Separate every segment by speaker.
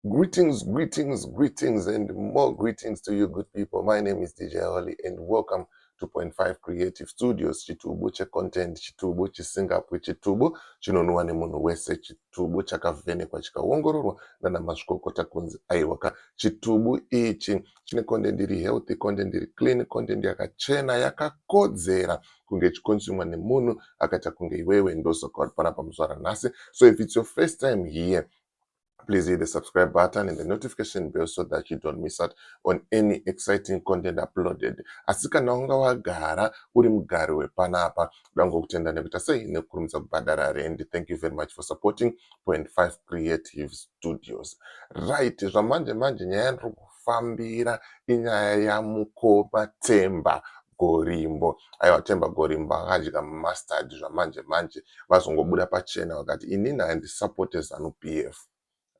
Speaker 1: Greetings, greetings, greetings, and more greetings to you, good people. My name is DJ Holly, and welcome to Point Five Creative Studios. Chitubu che content, chitubu chisingapo, chitubu chinonwa nemunhu wese, chitubu chakavhenekwa chikaongororwa nana mazvikokota kunzi aiwaka. Chitubu ichi chine content iri healthy, content iri clean, content yakachena, yakakodzera kunge chikonsumwa nemunhu akaita kunge iwewe ndosoka panapa muzuva ranhasi. So if it's your first time here, please hit the subscribe button and the notification bell so that you don't miss out on any exciting content uploaded. Asi kana wanga wagara uri mugari wepanapa, ndangokutenda nekuita sei nekurumidza kubhadhara rent. Thank you very much for supporting Point Five Creative Studios. Right, zvamanje manje nyaya yandiri kufambira inyaya yamukoma Themba Gorimbo. Aiwa, Themba Gorimbo akadya mustard zvamanje manje, vazongobuda pachena vakati inini handisupport Zanu PF.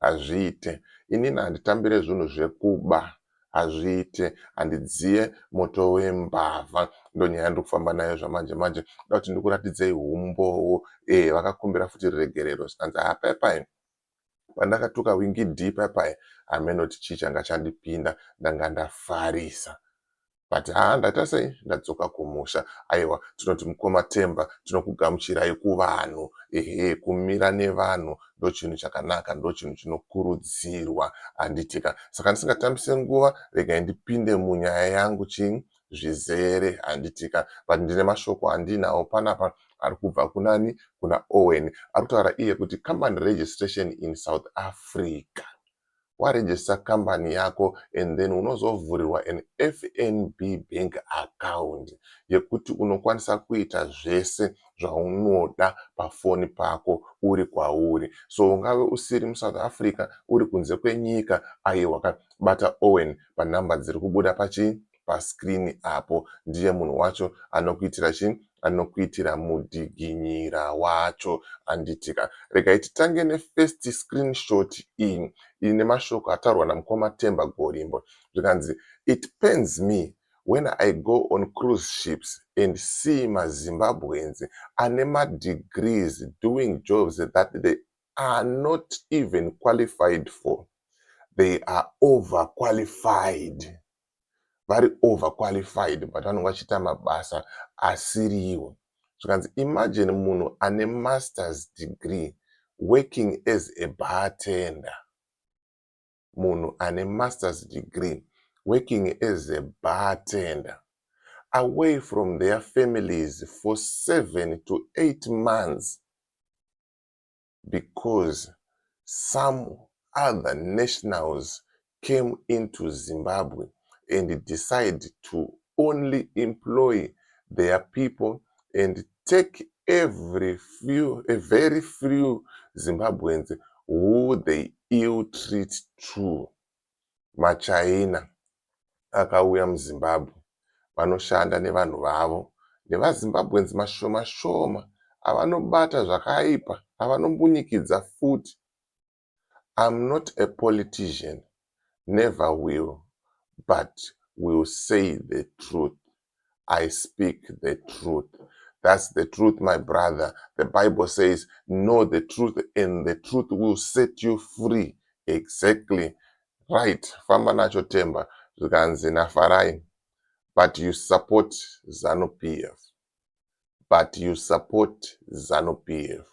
Speaker 1: Azviite, inini handitambire zvinhu zvekuba, azviite, handidziye moto wembavha. Ndonyaya yandiri kufamba nayo zvamanje manje. Ndoda kuti ndikuratidzei umbowo vakakumbira futi regerero zvikanzi paipai pandakatuka wingi D paipai hamenoti chii changa chandipinda, ndanga ndafarisa. But ndaita sei ndadzoka kumusha. Aiwa, tinoti mukoma Themba tinokugamuchirai kuvanhu, kumira nevanhu ndo chinhu chakanaka, ndo chinhu chinokurudzirwa, handitika. Saka ndisingatambise nguva, regai ndipinde munyaya yangu zvizere, handitika. But ndine mashoko andinawo panapa ari kubva kunani, kuna Owen. Ari kutaura iye kuti company registration in South Africa. Waregister company yako and then unozovhurirwa an FNB bank account yekuti unokwanisa kuita zvese zvaunoda pafoni pako uri kwauri. So ungave usiri muSouth Africa, uri kunze kwenyika, aiwa, bata Owen panhamba dziri kubuda pascreen apo. Ndiye munhu wacho anokuitira anokuitira mudhiginyira wacho, handitika. Regai titange nefirst screenshot iyi ine mashoko ataurwa namukoma Themba Gorimbo. Zvikanzi, it pains me when I go on cruise ships and see Zimbabweans ane degrees doing jobs that they are not even qualified for. They are overqualified. Very overqualified, but vanenge vachiita mabasa asiriwo. Zvikanzi, imagine munhu ane master's degree working as a bartender. Munhu ane master's degree working as a bartender away from their families for 7 to 8 months because some other nationals came into Zimbabwe and decide to only employ their people and take a very few Zimbabweans who they ill-treat too. MaChina akauya muZimbabwe, vanoshanda nevanhu vavo, nevaZimbabweans mashoma shoma avanobata zvakaipa, avanombunyikidza futi. I'm not a politician, never will, but will say the truth. I speak the truth. That's the truth, my brother. The Bible says, know the truth and the truth will set you free. Exactly. Right. Famba nacho Themba. Zvikanzi nafarai. But you support Zanu PF. But you support Zanu PF.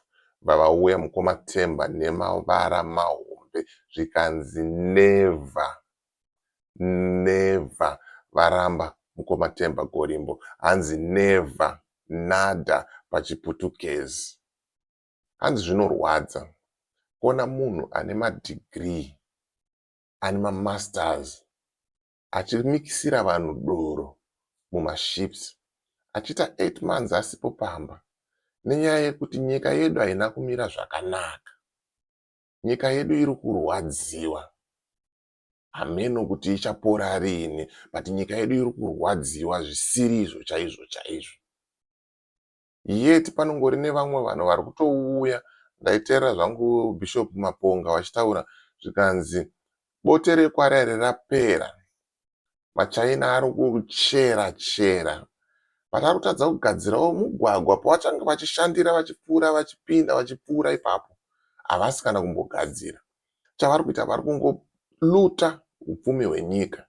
Speaker 1: Vavauya mukoma Themba nemavara mahombe. Zvikanzi never. Never. Varamba mukoma Themba Gorimbo. Hanzi never. Nada pachiputukezi. Hanzi zvinorwadza kuona munhu ane madegree, ane mamasters, achimikisira vanhu doro mumaships, achiita 8 months asipo pamba, nenyaya yekuti nyika yedu haina kumira zvakanaka. Nyika yedu iri kurwadziwa. Hameno kuti ichapora rini, but nyika yedu iri kurwadziwa zvisirizvo chaizvo chaizvo. Yet panongori nevamwe vanhu vari kutouya, ndaiteera zvangu Bishop Maponga vachitaura zvikanzi bote rekwarare rapera. MaChina ari kuchera. Vari kutadza kugadzirawo mugwagwa pavachanga vachishandira vachipfuura vachipinda vachipfuura ipapo. Havasi kana kumbogadzira. chavari kuita vari kungoluta upfumi hwenyika.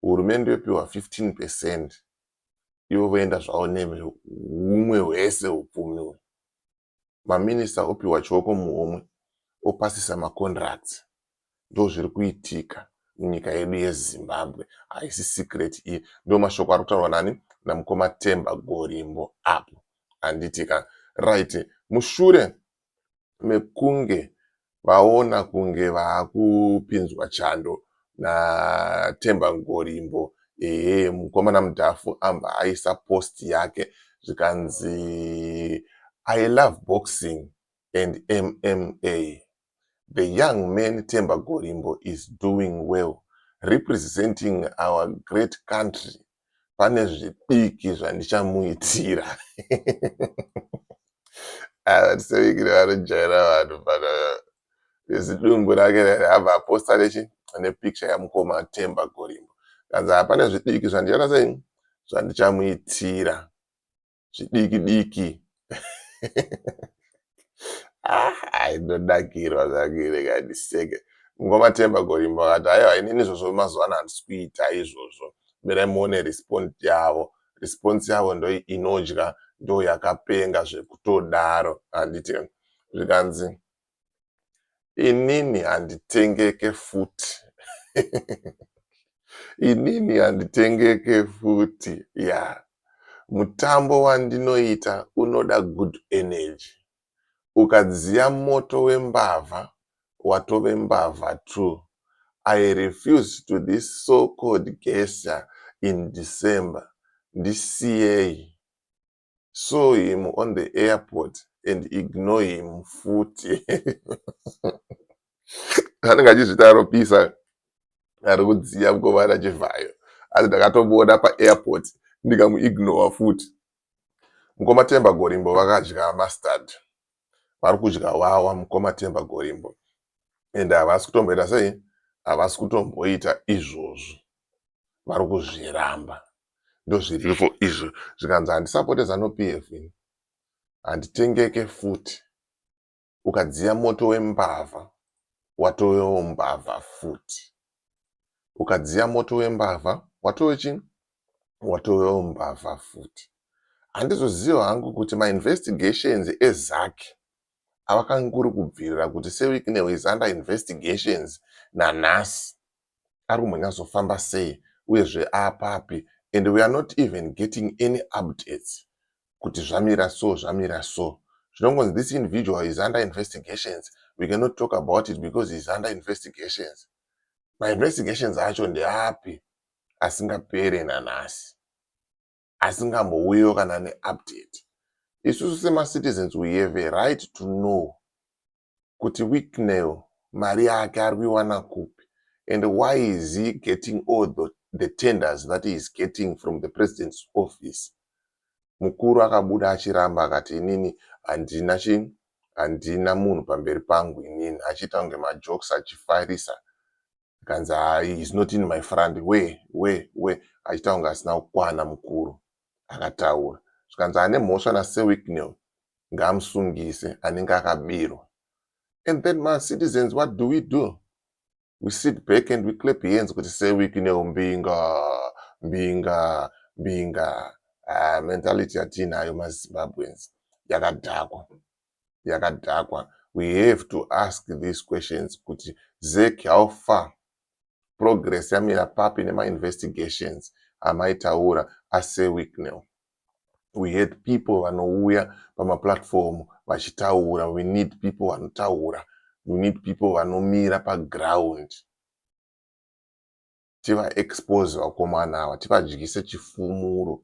Speaker 1: Hurumende yopiwa 15%, ivo voenda zvavo nehumwe hwese upfumi. Maminista opiwa chioko muhomwe, opasisa macontracts. Ndo zviri kuitika munyika yedu yeZimbabwe. Haisi secret iyi. Ndo mashoko ari kutaurwa nani? Namukoma Themba Gorimbo apo. Handitika. Right. Mushure mekunge vaona kunge vakupinzwa chando naThemba Gorimbo, mukomana mudhafu amba aisa post yake zvikanzi I love boxing and MMA. The young man Themba Gorimbo is doing well, representing our great country. Pane zvipiki zvandichamuitira. Tisevikire vanojaira vanhu pana zidumbu rake abva aposta nepicture yamukoma Themba Gorimbo. Kanzi hapana zvidiki zvandichada sei zvandichamuitira. Zvidiki diki. Ndodakirwa zvakire ngandiseke. Mukoma Themba Gorimbo akati haiwa inini izvozvo mazuva ano handisi kuita izvozvo. Mirai muone response yavo ndo inodya, ndo yakapenga zvekutodaro. Handiti zvikanzi inini handitengeke futi. Inini handitengeke futi. Yeah. Mutambo wandinoita unoda good energy. Ukadziya moto wembavha, watove mbavha too. I refuse to this so-called geisha in December. Ndisiyei. Saw him on the airport and ignore him futi. Anenge achizvitaropisa ari kudziya mukomana chivhayo. Asi ndakatomuona paairport ndikamuignore futi. Mukoma Themba Gorimbo vakadya mustard. Vari kudya wawa mukoma Themba Gorimbo. And havasi kutomboita sei? Havasi kutomboita izvozvo. Vari kuzviramba. Ndo zvirifo izvo. Zvikanzi handisapote Zanu PF. Handitengeke futi. Ukadziya moto wembavha, watovewo mbavha futi. Ukadziya moto wembavha, watove chini? Watovewo mbavha futi. Handizoziva hangu kuti ma-investigations ezake avakanguri kubvirira kuti seWeekNew is under investigations nanhasi ari kumbonyazofamba sei uyezve apapi, and we are not even getting any updates kuti zvamira so. Zvinongonzi this individual is under investigations, we cannot talk about it because he is under investigations. Ma-investigations acho ndeapi asingapere nanhasi, asingambouyiwo kana neupdate. Isusu sema-citizens we have a right to know kuti WeekNew mari yake ari kuiwana kupi, and why is he getting all the tenders that he is getting from the president's office. Mukuru akabuda achiramba akati inini handina munhu pamberi pangu inini, achiita kunge majokes achifarisa. Kanzi he is not in my front, we achiita kunge asina kukwana mukuru. Akataura zvikanzi ane mhosva naseWeekNew ngamusungise anenge akabirwa. And then my citizens, what do? We sit back and we clap hands kuti seWeekNew mbinga. Mentality yatinayo maZimbabweans yakadhakwa. We have to ask these questions kuti Zek, how far progress yamira papi nema-investigations amaitaura aseWeekNew. We had people vanouya pamaplatform vachitaura. We need people vanotaura. We need people vanomira paground. Tiva expose vakomana ava, tivadyise chifumuro.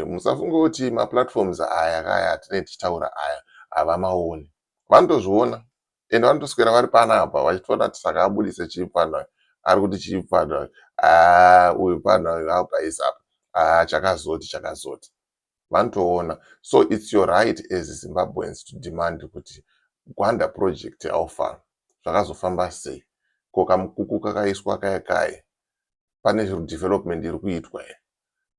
Speaker 1: Musafunga kuti maplatforms aya kaya atinenge tichitaura aya havamaoni. Vanotozviona ende vanotoswera vari panapa vachitoona kuti saka abudise chii pano, ari kuti chii pano, uyu pano apa, chakazoti. Vanotoona. So it's your right as Zimbabweans to demand kuti Gwanda project yaofa zvakazofamba sei, ko kamukuku kakaiswa kaya pane development iri kuitwa here,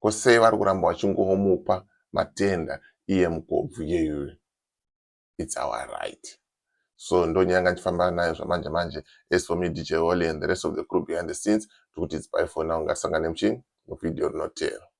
Speaker 1: ko sei vari kuramba vachingomupa matenda iye mukobvu yeyu. It's our right. so ndonyanga ndifamba nayo zvamanje manje. As for me, DJ Holly and the rest of the crew behind the scenes, tikuti it's bye for now. Ngasangane mchini mu video rinotera.